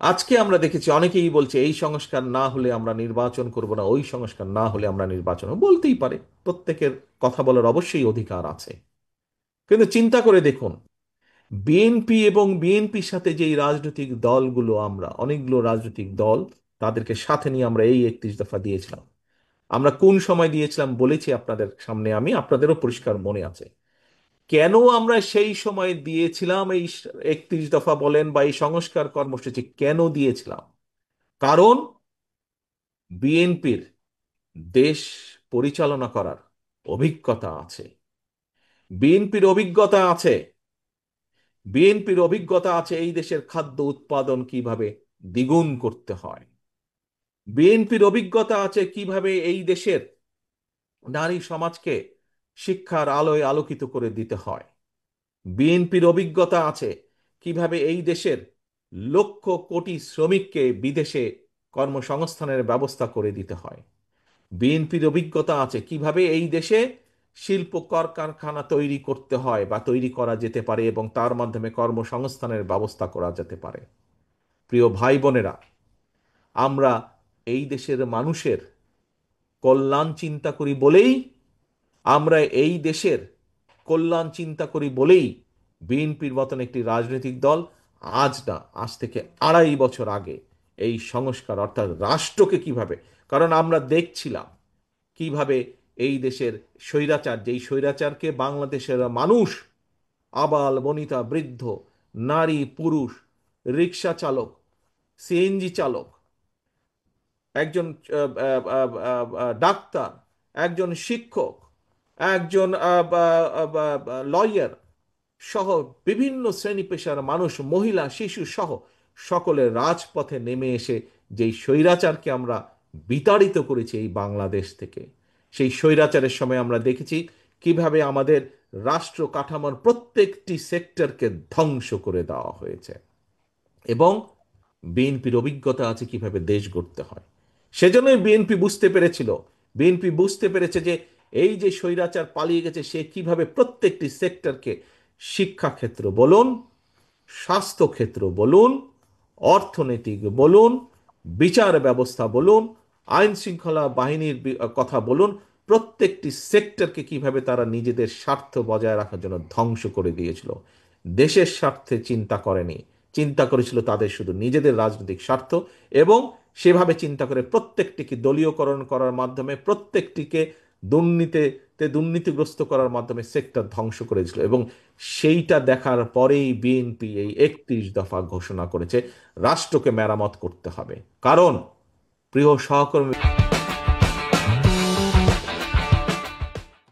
আজকে আমরা দেখেছি অনেকেই বলছে এই সংস্কার না হলে আমরা নির্বাচন করব না, ওই সংস্কার না হলে আমরা নির্বাচন বলতেই পারে। প্রত্যেকের কথা বলার অবশ্যই অধিকার আছে। কিন্তু চিন্তা করে দেখুন, বিএনপি এবং বিএনপির সাথে যেই রাজনৈতিক দলগুলো, আমরা অনেকগুলো রাজনৈতিক দল, তাদেরকে সাথে নিয়ে আমরা এই 31 দফা দিয়েছিলাম। আমরা কোন সময় দিয়েছিলাম বলেছি আপনাদের সামনে, আমি আপনাদেরও পরিষ্কার মনে আছে। কেন আমরা সেই সময় দিয়েছিলাম এই 31 দফা বলেন বা এই সংস্কার কর্মসূচি কেন দিয়েছিলাম? কারণ বিএনপির দেশ পরিচালনা করার অভিজ্ঞতা আছে। বিএনপির অভিজ্ঞতা আছে বিএনপির অভিজ্ঞতা আছে এই দেশের খাদ্য উৎপাদন কিভাবে দ্বিগুণ করতে হয়। বিএনপির অভিজ্ঞতা আছে কিভাবে এই দেশের নারী সমাজকে শিক্ষার আলোয় আলোকিত করে দিতে হয়। বিএনপির অভিজ্ঞতা আছে কিভাবে এই দেশের লক্ষ কোটি শ্রমিককে বিদেশে কর্মসংস্থানের ব্যবস্থা করে দিতে হয়। বিএনপির অভিজ্ঞতা আছে কিভাবে এই দেশে শিল্প কলকারখানা তৈরি করতে হয় বা তৈরি করা যেতে পারে এবং তার মাধ্যমে কর্মসংস্থানের ব্যবস্থা করা যেতে পারে। প্রিয় ভাই বোনেরা, আমরা এই দেশের মানুষের কল্যাণ চিন্তা করি বলেই আমরা এই দেশের কল্যাণ চিন্তা করি বলেই বিএনপির মতন একটি রাজনৈতিক দল আজ না, আজ থেকে 2.5 বছর আগে এই সংস্কার অর্থাৎ রাষ্ট্রকে কিভাবে, কারণ আমরা দেখছিলাম কিভাবে এই দেশের স্বৈরাচার, যেই স্বৈরাচারকে বাংলাদেশের মানুষ, আবাল বনিতা বৃদ্ধ, নারী পুরুষ, রিক্সা চালক, সিএনজি চালক, একজন ডাক্তার, একজন শিক্ষক, একজন লয়ার সহ বিভিন্ন শ্রেণী পেশার মানুষ, মহিলা শিশু সহ সকলের রাজপথে নেমে এসে যেই স্বৈরাচারকে আমরা বিতাড়িত করেছি এই বাংলাদেশ থেকে, সেই স্বৈরাচারের সময় আমরা দেখেছি কিভাবে আমাদের রাষ্ট্র কাঠামোর প্রত্যেকটি সেক্টরকে ধ্বংস করে দেওয়া হয়েছে। এবং বিএনপির অভিজ্ঞতা আছে কিভাবে দেশ গড়তে হয়। সেজন্যই বিএনপি বুঝতে পেরেছে যে এই যে স্বৈরাচার পালিয়ে গেছে, সে কিভাবে প্রত্যেকটি সেক্টরকে, শিক্ষাক্ষেত্র বলুন, স্বাস্থ্যক্ষেত্র বলুন, অর্থনৈতিক বলুন, বিচার ব্যবস্থা বলুন, আইন শৃঙ্খলা বাহিনীর কথা বলুন, প্রত্যেকটি সেক্টরকে কিভাবে তারা নিজেদের স্বার্থ বজায় রাখার জন্য ধ্বংস করে দিয়েছিল। দেশের স্বার্থে চিন্তা করেনি, চিন্তা করেছিল তাদের শুধু নিজেদের রাজনৈতিক স্বার্থ। এবং সেভাবে চিন্তা করে প্রত্যেকটিকে দলীয়করণ করার মাধ্যমে, প্রত্যেকটিকে দুর্নীতিগ্রস্ত করার মাধ্যমে সেক্টর ধ্বংস করেছিল। এবং সেইটা দেখার পরেই বিএনপি এই 31 দফা ঘোষণা করেছে রাষ্ট্রকে মেরামত করতে হবে। কারণ প্রিয় সহকর্মী,